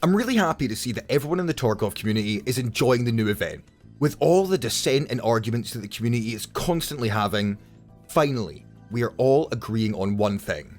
I'm really happy to see that everyone in the Tarkov community is enjoying the new event. With all the dissent and arguments that the community is constantly having, finally, we are all agreeing on one thing.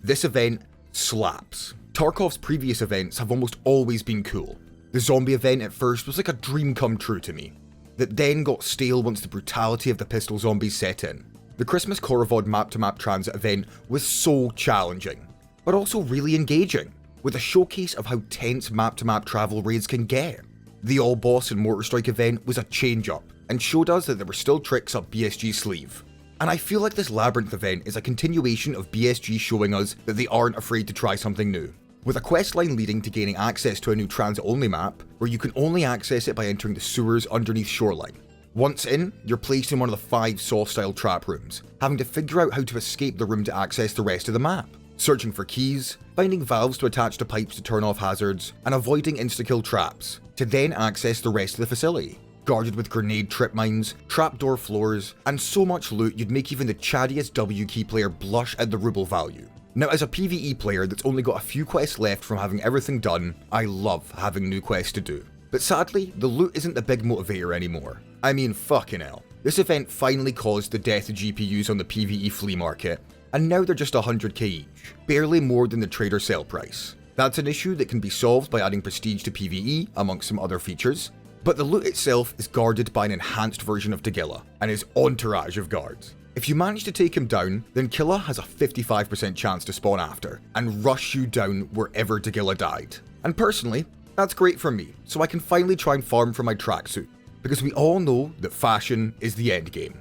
This event slaps. Tarkov's previous events have almost always been cool. The zombie event at first was like a dream come true to me, that then got stale once the brutality of the pistol zombies set in. The Christmas Korovod map-to-map transit event was so challenging, but also really engaging, with a showcase of how tense map-to-map travel raids can get. The all-boss and Mortar Strike event was a change-up, and showed us that there were still tricks up BSG's sleeve. And I feel like this Labyrinth event is a continuation of BSG showing us that they aren't afraid to try something new. With a questline leading to gaining access to a new transit-only map, where you can only access it by entering the sewers underneath Shoreline. Once in, you're placed in one of the 5 Saw-style trap rooms, having to figure out how to escape the room to access the rest of the map. Searching for keys, finding valves to attach to pipes to turn off hazards, and avoiding insta-kill traps, to then access the rest of the facility. Guarded with grenade trip mines, trapdoor floors, and so much loot you'd make even the chattiest W key player blush at the ruble value. Now, as a PvE player that's only got a few quests left from having everything done, I love having new quests to do. But sadly, the loot isn't the big motivator anymore. I mean, fucking hell. This event finally caused the death of GPUs on the PvE flea market, and now they're just 100k each, barely more than the trader sell price. That's an issue that can be solved by adding prestige to PvE, amongst some other features, but the loot itself is guarded by an enhanced version of Tagilla, and his entourage of guards. If you manage to take him down, then Killa has a 55% chance to spawn after, and rush you down wherever Tagilla died. And personally, that's great for me, so I can finally try and farm for my tracksuit, because we all know that fashion is the endgame.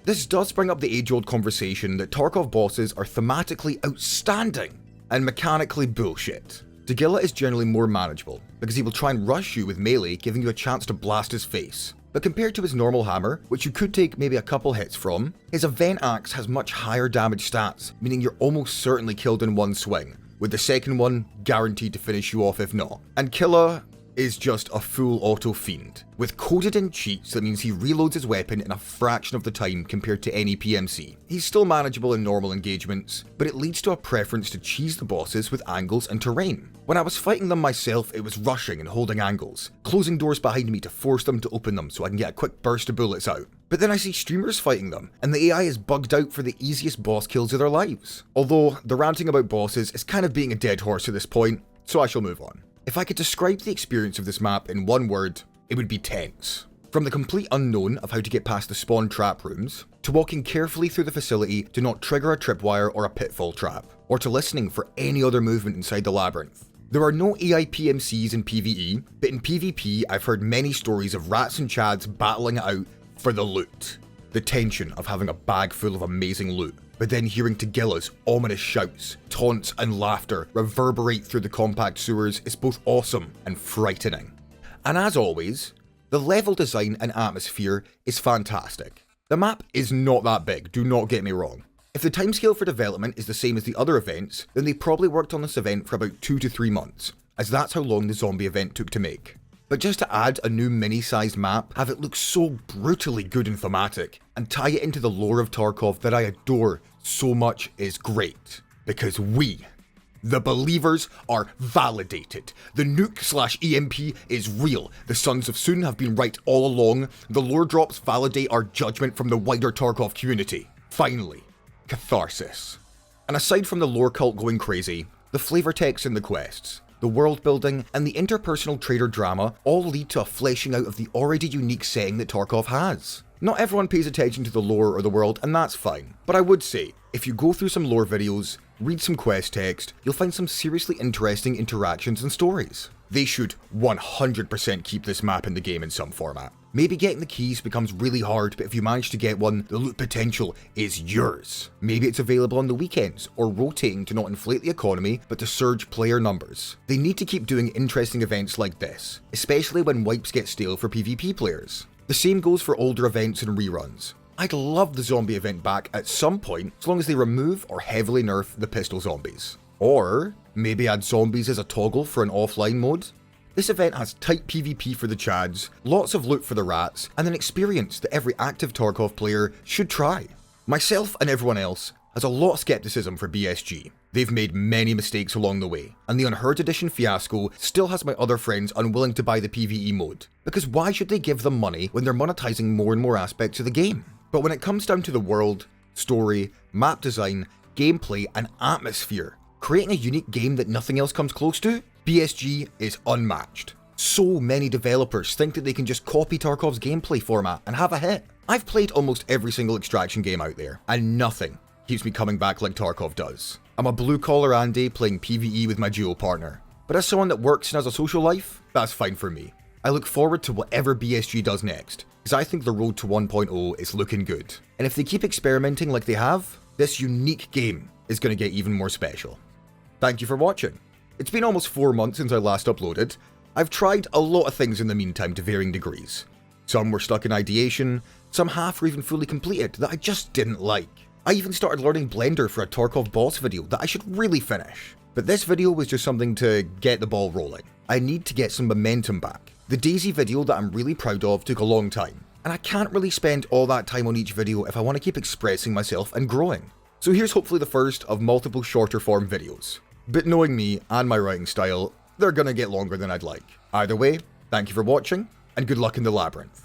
This does bring up the age-old conversation that Tarkov bosses are thematically outstanding and mechanically bullshit. Tagilla is generally more manageable, because he will try and rush you with melee, giving you a chance to blast his face. But compared to his normal hammer, which you could take maybe a couple hits from, his event axe has much higher damage stats, meaning you're almost certainly killed in one swing, with the second one guaranteed to finish you off if not. And Killa is just a full auto fiend, with coded in cheats that means he reloads his weapon in a fraction of the time compared to any PMC. He's still manageable in normal engagements, but it leads to a preference to cheese the bosses with angles and terrain. When I was fighting them myself, it was rushing and holding angles, closing doors behind me to force them to open them so I can get a quick burst of bullets out. But then I see streamers fighting them, and the AI is bugged out for the easiest boss kills of their lives. Although, the ranting about bosses is kind of being a dead horse at this point, so I shall move on. If I could describe the experience of this map in one word, it would be tense. From the complete unknown of how to get past the spawn trap rooms, to walking carefully through the facility to not trigger a tripwire or a pitfall trap, or to listening for any other movement inside the labyrinth. There are no AI PMCs in PvE, but in PvP I've heard many stories of rats and chads battling it out for the loot. The tension of having a bag full of amazing loot, but then hearing Tagilla's ominous shouts, taunts and laughter reverberate through the compact sewers is both awesome and frightening. And as always, the level design and atmosphere is fantastic. The map is not that big, do not get me wrong. If the timescale for development is the same as the other events, then they probably worked on this event for about 2 to 3 months, as that's how long the zombie event took to make. But just to add a new mini-sized map, have it look so brutally good and thematic, and tie it into the lore of Tarkov that I adore so much is great. Because we, the believers, are validated. The nuke/EMP is real. The Sons of Soon have been right all along. The lore drops validate our judgment from the wider Tarkov community. Finally, catharsis. And aside from the lore cult going crazy, the flavor text in the quests, the world building, and the interpersonal trader drama all lead to a fleshing out of the already unique setting that Tarkov has. Not everyone pays attention to the lore or the world, and that's fine. But I would say, if you go through some lore videos, read some quest text, you'll find some seriously interesting interactions and stories. They should 100% keep this map in the game in some format. Maybe getting the keys becomes really hard, but if you manage to get one, the loot potential is yours. Maybe it's available on the weekends, or rotating to not inflate the economy, but to surge player numbers. They need to keep doing interesting events like this, especially when wipes get stale for PvP players. The same goes for older events and reruns. I'd love the zombie event back at some point, as long as they remove or heavily nerf the pistol zombies. Or maybe add zombies as a toggle for an offline mode. This event has tight PvP for the chads, lots of loot for the rats, and an experience that every active Tarkov player should try. Myself and everyone else has a lot of skepticism for BSG. They've made many mistakes along the way, and the Unheard Edition fiasco still has my other friends unwilling to buy the PvE mode, because why should they give them money when they're monetizing more and more aspects of the game? But when it comes down to the world, story, map design, gameplay, and atmosphere, creating a unique game that nothing else comes close to, BSG is unmatched. So many developers think that they can just copy Tarkov's gameplay format and have a hit. I've played almost every single extraction game out there, and nothing keeps me coming back like Tarkov does. I'm a blue-collar Andy playing PvE with my duo partner, but as someone that works and has a social life, that's fine for me. I look forward to whatever BSG does next, because I think the road to 1.0 is looking good. And if they keep experimenting like they have, this unique game is going to get even more special. Thank you for watching. It's been almost 4 months since I last uploaded. I've tried a lot of things in the meantime to varying degrees. Some were stuck in ideation, some half or even fully completed that I just didn't like. I even started learning Blender for a Tarkov boss video that I should really finish. But this video was just something to get the ball rolling. I need to get some momentum back. The Daisy video that I'm really proud of took a long time, and I can't really spend all that time on each video if I want to keep expressing myself and growing. So here's hopefully the first of multiple shorter form videos. But knowing me and my writing style, they're gonna get longer than I'd like. Either way, thank you for watching, and good luck in the labyrinth.